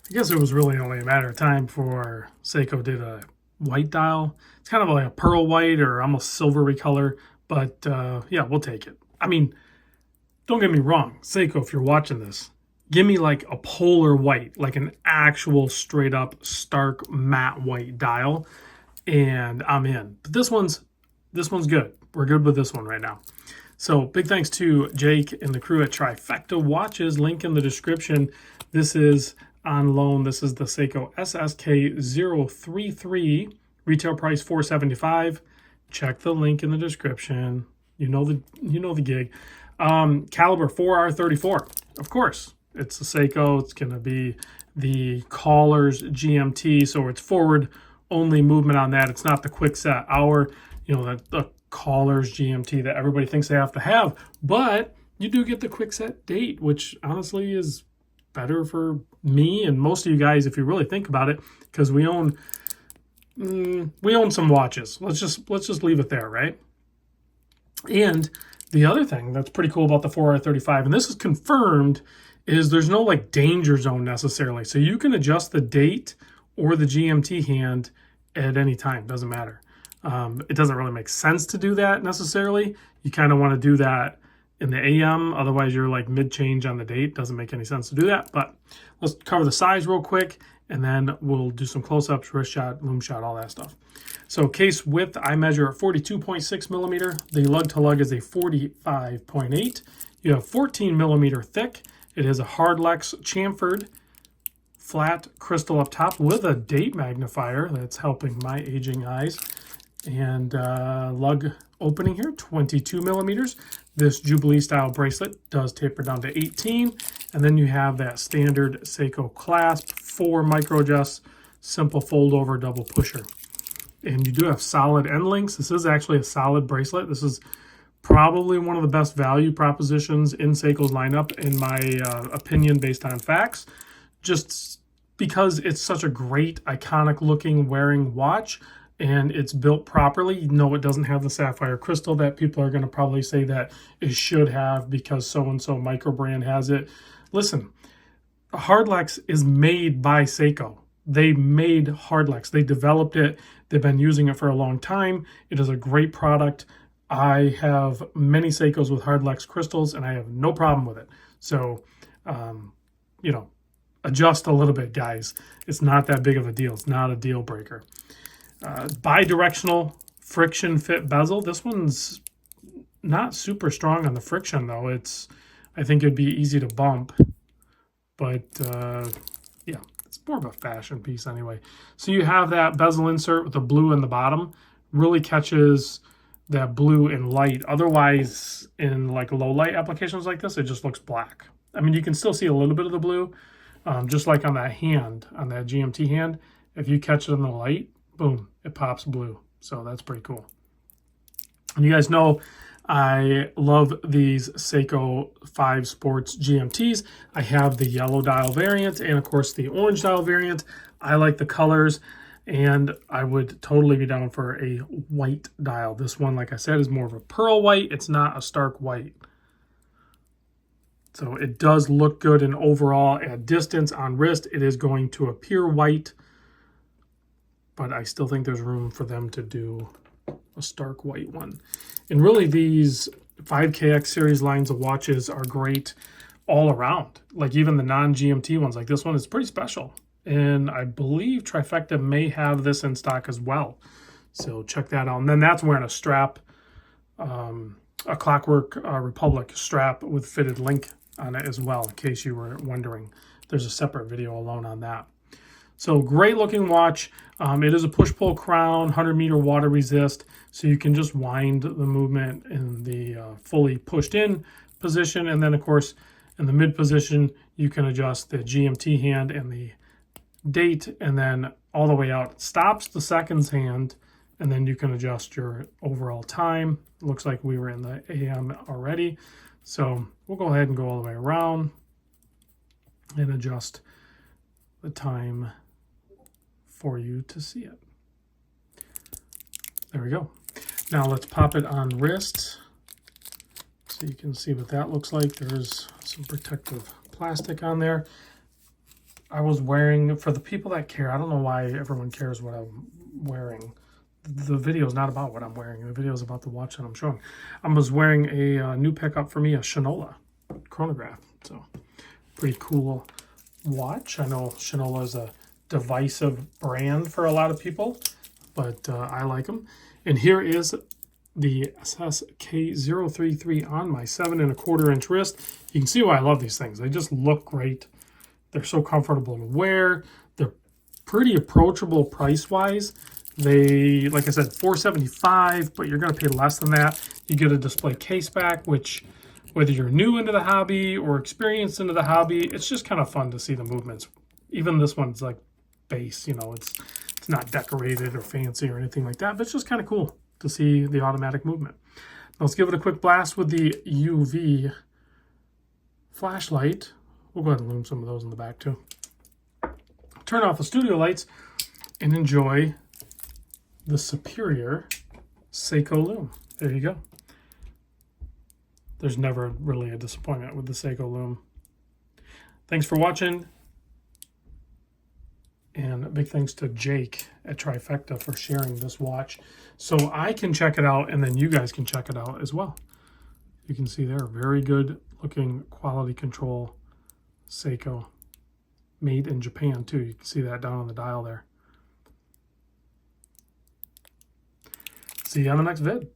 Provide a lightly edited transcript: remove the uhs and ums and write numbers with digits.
I guess it was really only a matter of time before Seiko did a white dial. It's kind of like a pearl white or almost silvery color, but yeah, we'll take it. I mean, don't get me wrong, Seiko, if you're watching this, give me like a polar white, like an actual straight up stark matte white dial, and I'm in. But this one's good. We're good with this one right now. So big thanks to Jake and the crew at Trifecta Watches. Link in the description. This is on loan. This is the Seiko SSK033. Retail price $475. Check the link in the description. You know the gig. Caliber 4R34. Of course, it's a Seiko. It's going to be the caller's GMT, so it's forward only movement on that. It's not the quick set hour, the caller's GMT that everybody thinks they have to have, but you do get the quick set date, which honestly is better for me and most of you guys if you really think about it, because we own some watches. Let's just leave it there, right? And the other thing that's pretty cool about the 4R35, and this is confirmed, is there's no like danger zone necessarily. So you can adjust the date or the GMT hand at any time, doesn't matter. It doesn't really make sense to do that necessarily. You kind of want to do that in the AM, otherwise you're like mid-change on the date. Doesn't make any sense to do that, but let's cover the size real quick, and then we'll do some close-ups, wrist shot, lume shot, all that stuff. So case width, I measure 42.6 millimeter. The lug-to-lug is a 45.8. You have 14 millimeter thick. It is a Hardlex chamfered flat crystal up top with a date magnifier that's helping my aging eyes. And lug opening here, 22 millimeters. This Jubilee style bracelet does taper down to 18. And then you have that standard Seiko clasp, 4 micro adjusts, simple fold over double pusher. And you do have solid end links. This is actually a solid bracelet. This is probably one of the best value propositions in Seiko's lineup, in my opinion, based on facts. Just because it's such a great, iconic looking wearing watch, and it's built properly. No, it doesn't have the sapphire crystal that people are going to probably say that it should have because so-and-so micro brand has it. Listen, Hardlex is made by Seiko. They made Hardlex. They developed it. They've been using it for a long time. It is a great product. I have many Seikos with Hardlex crystals, and I have no problem with it. So, adjust a little bit, guys. It's not that big of a deal. It's not a deal breaker. Bi-directional friction fit bezel. This one's not super strong on the friction, though. I think it'd be easy to bump, but yeah, it's more of a fashion piece anyway. So you have that bezel insert with the blue in the bottom. Really catches that blue in light. Otherwise, in like low light applications like this, it just looks black. I mean, you can still see a little bit of the blue, just like on that hand, on that GMT hand. If you catch it in the light, boom, it pops blue. So that's pretty cool. And you guys know I love these Seiko 5 Sports GMTs. I have the yellow dial variant and, of course, the orange dial variant. I like the colors, and I would totally be down for a white dial. This one, like I said, is more of a pearl white. It's not a stark white. So it does look good, and overall at distance on wrist, it is going to appear white, but I still think there's room for them to do a stark white one. And really, these 5KX series lines of watches are great all around. Like even the non-GMT ones, like this one, is pretty special. And I believe Trifecta may have this in stock as well. So check that out. And then that's wearing a strap, a Clockwork Republic strap with fitted link on it as well, in case you were wondering. There's a separate video alone on that. So great looking watch. It is a push-pull crown, 100-meter water resist, so you can just wind the movement in the fully pushed in position. And then, of course, in the mid position, you can adjust the GMT hand and the date, and then all the way out. It stops the seconds hand, and then you can adjust your overall time. It looks like we were in the AM already. So we'll go ahead and go all the way around and adjust the time for you to see it. There we go. Now let's pop it on wrist so you can see what that looks like. There's some protective plastic on there. I was wearing, for the people that care, I don't know why everyone cares what I'm wearing. The video is not about what I'm wearing. The video is about the watch that I'm showing. I was wearing a new pickup for me, a Shinola chronograph. So pretty cool watch. I know Shinola is a divisive brand for a lot of people, but I like them. And here is the SSK033 on my 7 1/4 inch wrist. You can see why I love these things. They just look great. They're so comfortable to wear. They're pretty approachable price-wise. They, like I said, $475, but you're going to pay less than that. You get a display case back, which, whether you're new into the hobby or experienced into the hobby, it's just kind of fun to see the movements. Even this one's like base, you know, it's not decorated or fancy or anything like that, but it's just kind of cool to see the automatic movement. Now let's give it a quick blast with the UV flashlight. We'll go ahead and lume some of those in the back too. Turn off the studio lights and enjoy the superior Seiko Lume. There you go. There's never really a disappointment with the Seiko Lume. Thanks for watching. And big thanks to Jake at Trifecta for sharing this watch so I can check it out and then you guys can check it out as well. You can see there, very good looking quality control Seiko. Made in Japan too. You can see that down on the dial there. See you on the next vid.